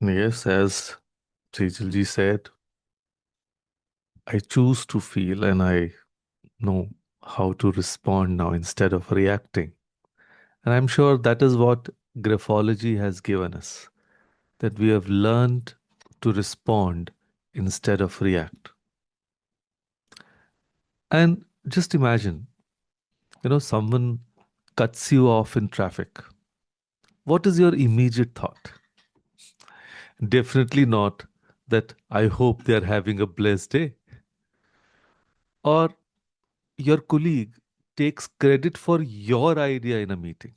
Yes, as Sejal said, I choose to feel and I know how to respond now instead of reacting. And I'm sure that is what graphology has given us, that we have learned to respond instead of react. And just imagine, someone cuts you off in traffic. What is your immediate thought? Definitely not that I hope they're having a blessed day. Or your colleague takes credit for your idea in a meeting.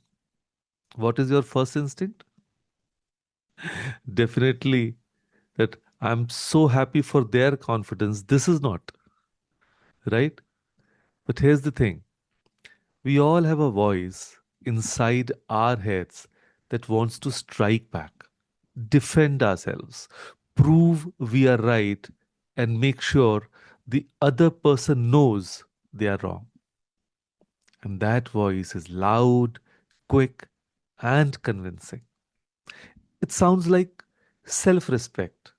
What is your first instinct? Definitely that I'm so happy for their confidence. This is not, right? But here's the thing, we all have a voice inside our heads that wants to strike back, defend ourselves, prove we are right, and make sure the other person knows they are wrong. And that voice is loud, quick, and convincing. It sounds like self respect,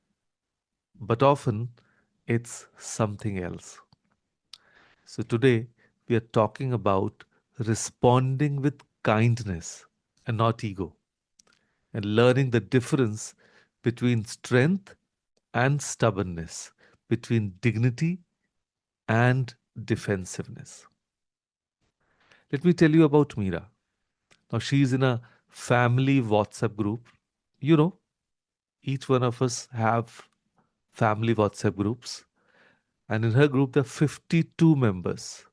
but often it's something else. So today we are talking about responding with kindness and not ego, and learning the difference between strength and stubbornness, between dignity and defensiveness. Let me tell you about Meera. Now, she's in a family WhatsApp group. You know, each one of us have family WhatsApp groups. And in her group, there are 52 members,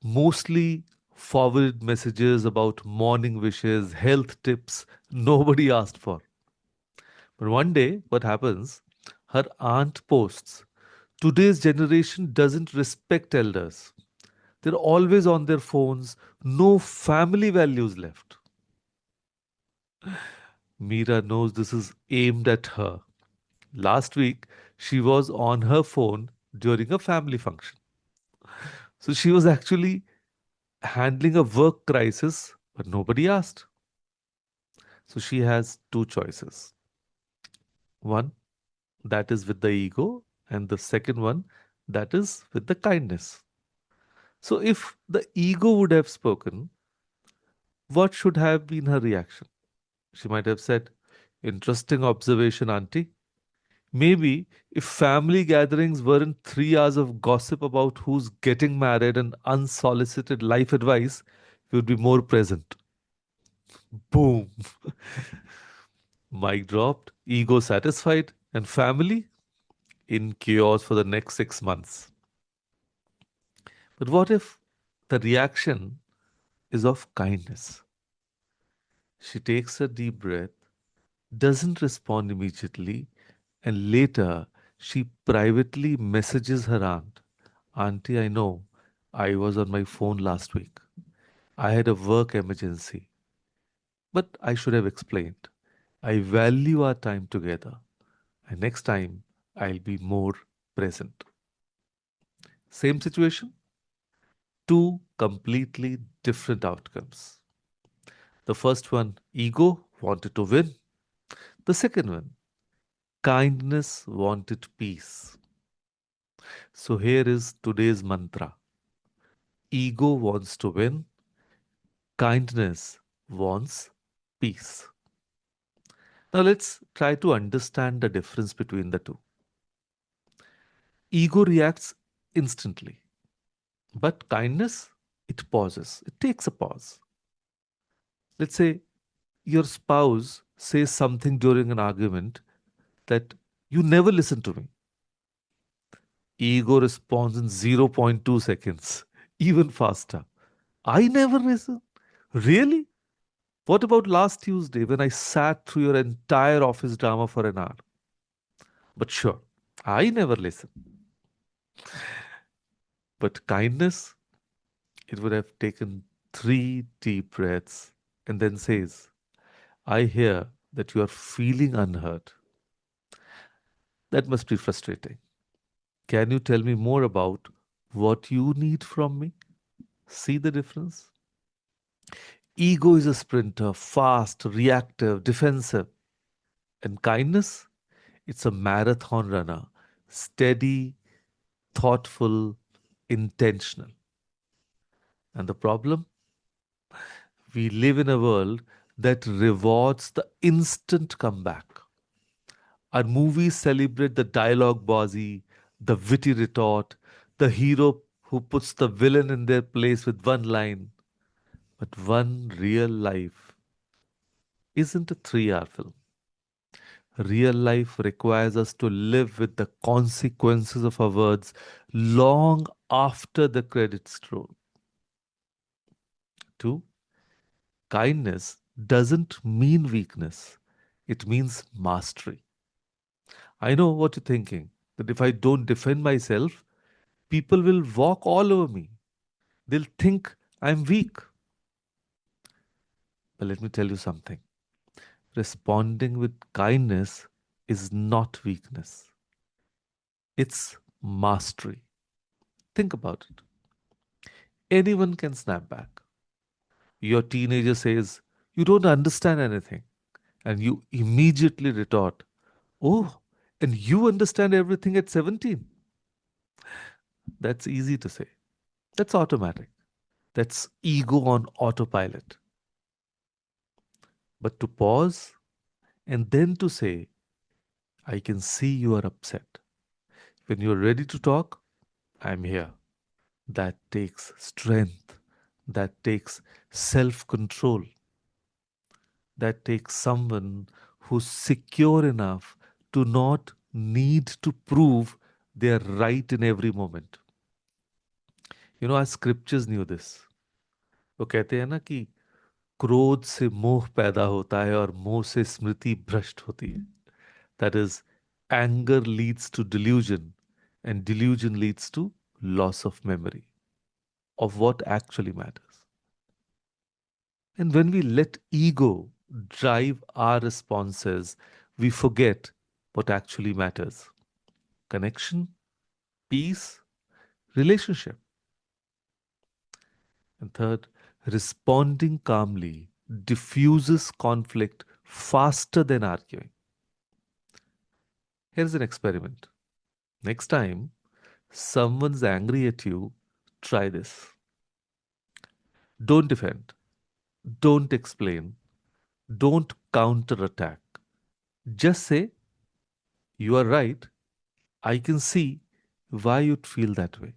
mostly forwarded messages about morning wishes, health tips nobody asked for. But one day, what happens? Her aunt posts, today's generation doesn't respect elders. They're always on their phones, no family values left. Meera knows this is aimed at her. Last week, she was on her phone during a family function. So she was actually handling a work crisis, but nobody asked. So she has two choices. One, that is with the ego, and the second one, that is with the kindness. So if the ego would have spoken, what should have been her reaction? She might have said, interesting observation, Auntie. Maybe if family gatherings weren't 3 hours of gossip about who's getting married and unsolicited life advice, we would be more present. Boom. Mic dropped, ego satisfied, and family in chaos for the next 6 months. But what if the reaction is of kindness? She takes a deep breath, doesn't respond immediately, and later she privately messages her aunt, Auntie, I know I was on my phone last week. I had a work emergency, but I should have explained. I value our time together, and next time I'll be more present. Same situation, two completely different outcomes. The first one, ego wanted to win. The second one, kindness wanted peace. So here is today's mantra, ego wants to win, kindness wants peace. Now let's try to understand the difference between the two. Ego reacts instantly, but kindness, it pauses, it takes a pause. Let's say your spouse says something during an argument that you never listen to me. Ego responds in zero point 0.2 seconds, even faster. I never listen. Really? What about last Tuesday when I sat through your entire office drama for an hour? But sure, I never listen. But kindness, it would have taken 3 deep breaths and then says, I hear that you are feeling unheard. That must be frustrating. Can you tell me more about what you need from me? See the difference? Ego is a sprinter, fast, reactive, defensive. And kindness, it's a marathon runner, steady, thoughtful, intentional. And the problem? We live in a world that rewards the instant comeback. Our movies celebrate the dialogue bazi, the witty retort, the hero who puts the villain in their place with one line. But one real life isn't a 3 hour film. Real life requires us to live with the consequences of our words long after the credits roll. Two, kindness doesn't mean weakness, it means mastery. I know what you're thinking, that if I don't defend myself, people will walk all over me. They'll think I'm weak. But let me tell you something, responding with kindness is not weakness, it's mastery. Think about it. Anyone can snap back. Your teenager says, "You don't understand anything." And you immediately retort, "Oh, and you understand everything at 17." That's easy to say. That's automatic. That's ego on autopilot. But to pause and then to say, "I can see you are upset. When you're ready to talk, I'm here." That takes strength. That takes self control. That takes someone who's secure enough to not need to prove they are right in every moment. Our scriptures knew this. वो कहते हैं ना कि क्रोध से मोह पैदा होता है और मोह से स्मृति भ्रष्ट होती है. That is, anger leads to delusion, and delusion leads to loss of memory of what actually matters. And when we let ego drive our responses, we forget what actually matters: connection, peace, relationship. And third, responding calmly diffuses conflict faster than arguing. Here's an experiment. Next time someone's angry at you, try this. Don't defend, don't explain, don't counterattack. Just say, "You are right. I can see why you'd feel that way."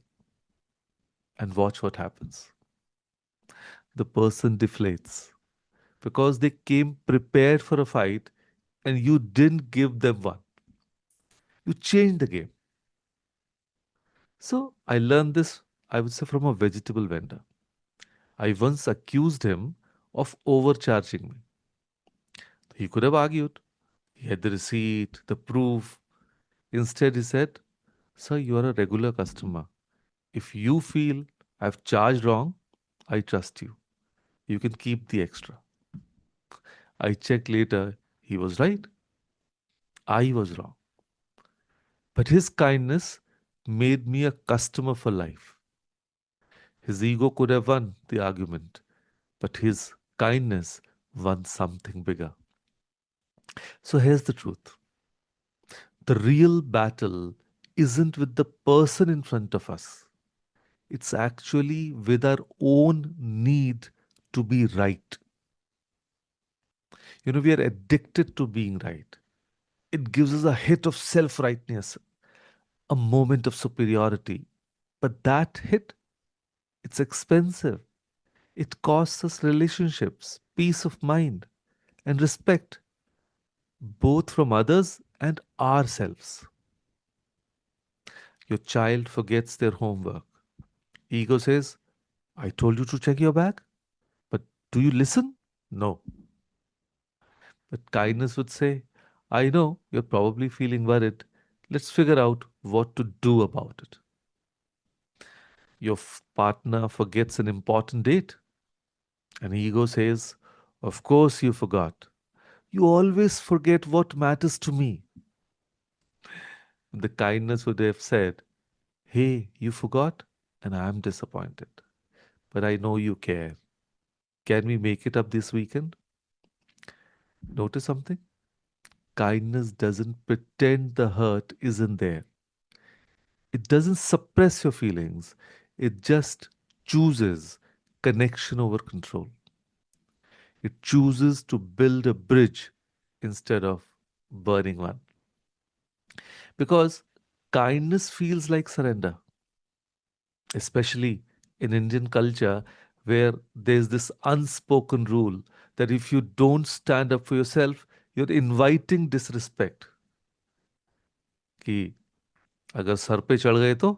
And watch what happens. The person deflates because they came prepared for a fight and you didn't give them one. You changed the game. So I learned this, I would say, from a vegetable vendor. I once accused him of overcharging me. He could have argued. He had the receipt, the proof. Instead, he said, "Sir, you are a regular customer. If you feel I've charged wrong, I trust you. You can keep the extra." I checked later. He was right. I was wrong. But his kindness made me a customer for life. His ego could have won the argument, but his kindness won something bigger. So here's the truth: the real battle isn't with the person in front of us, it's actually with our own need to be right. We are addicted to being right. It gives us a hit of self rightness, a moment of superiority. But that hit, it's expensive. It costs us relationships, peace of mind, and respect, both from others and ourselves. Your child forgets their homework. Ego says, "I told you to check your bag." But do you listen? No. But kindness would say, "I know you're probably feeling worried. Let's figure out what to do about it." Your partner forgets an important date. And ego says, "Of course you forgot. You always forget what matters to me." The kindness would have said, "Hey, you forgot, and I'm disappointed. But I know you care. Can we make it up this weekend?" Notice something? Kindness doesn't pretend the hurt isn't there. It doesn't suppress your feelings. It just chooses connection over control. It chooses to build a bridge instead of burning one. Because kindness feels like surrender, especially in Indian culture where there's this unspoken rule that if you don't stand up for yourself, you're inviting disrespect. कि अगर sir पे चढ़ गए तो.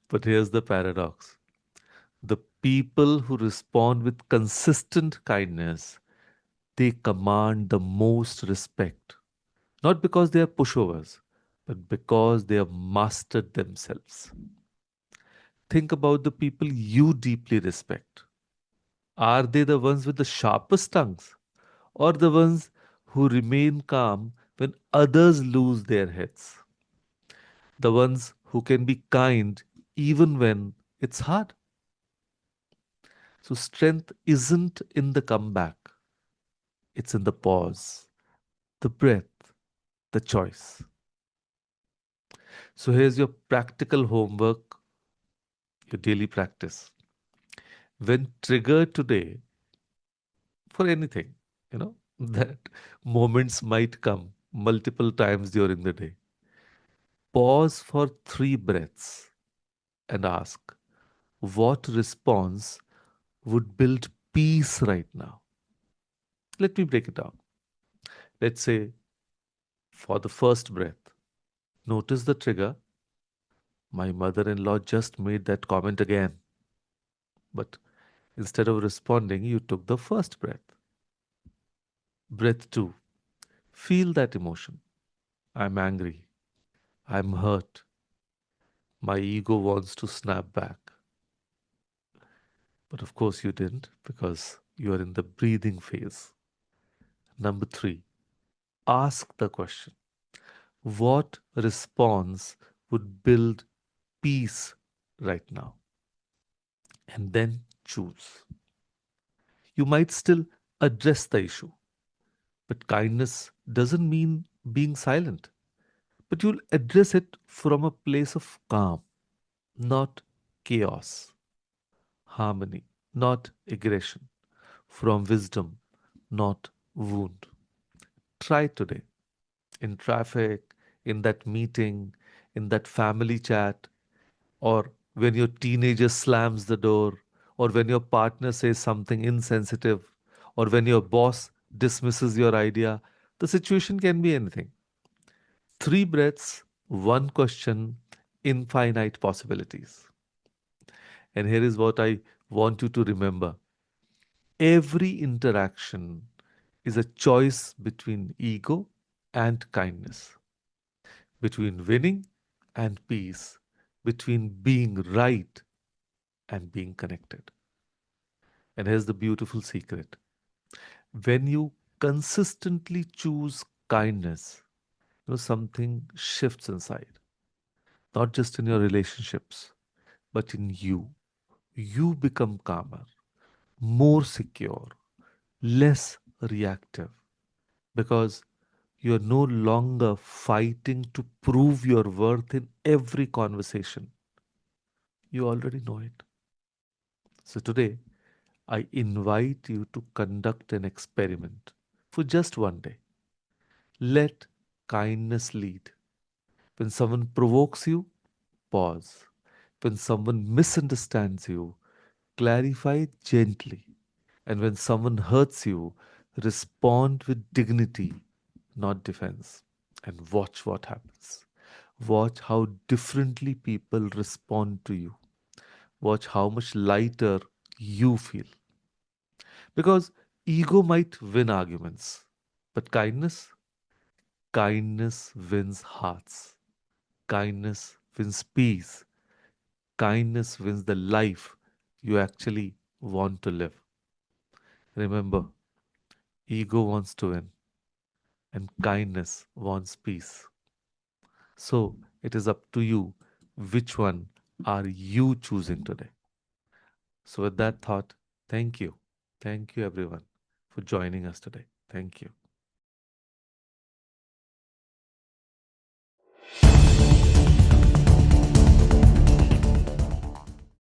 But here's the paradox: the people who respond with consistent kindness, they command the most respect, not because they are pushovers, but because they have mastered themselves. Think about the people you deeply respect. Are they the ones with the sharpest tongues, or the ones who remain calm when others lose their heads? The ones who can be kind even when it's hard. So, strength isn't in the comeback, it's in the pause, the breath, the choice. So, here's your practical homework, your daily practice. When triggered today for anything, you know, that moments might come multiple times during the day. Pause for 3 breaths and ask, what response would build peace right now? Let me break it down. Let's say for the first breath, notice the trigger. My mother in law just made that comment again. But instead of responding, you took the first breath. Breath 2, feel that emotion. I'm angry. I'm hurt. My ego wants to snap back. But of course, you didn't because you are in the breathing phase. Number 3, ask the question: what response would build peace right now? And then choose. You might still address the issue, but kindness doesn't mean being silent. But you'll address it from a place of calm, not chaos, harmony, not aggression, from wisdom, not wound. Try today in traffic, in that meeting, in that family chat, or when your teenager slams the door, or when your partner says something insensitive, or when your boss dismisses your idea. The situation can be anything. 3 breaths, one question, infinite possibilities. And here is what I want you to remember: every interaction is a choice between ego and kindness, between winning and peace, between being right and being connected. And here's the beautiful secret: when you consistently choose kindness, something shifts inside, not just in your relationships, but in you. You become calmer, more secure, less reactive, because you are no longer fighting to prove your worth in every conversation. You already know it. So today, I invite you to conduct an experiment for just one day. Let kindness lead. When someone provokes you, pause. When someone misunderstands you, clarify gently. And when someone hurts you, respond with dignity, not defense. And watch what happens. Watch how differently people respond to you. Watch how much lighter you feel. Because ego might win arguments, but kindness wins hearts. Kindness wins peace. Kindness wins the life you actually want to live. Remember, ego wants to win and kindness wants peace. So it is up to you which one are you choosing today. So, with that thought, thank you. Thank you, everyone, for joining us today. Thank you.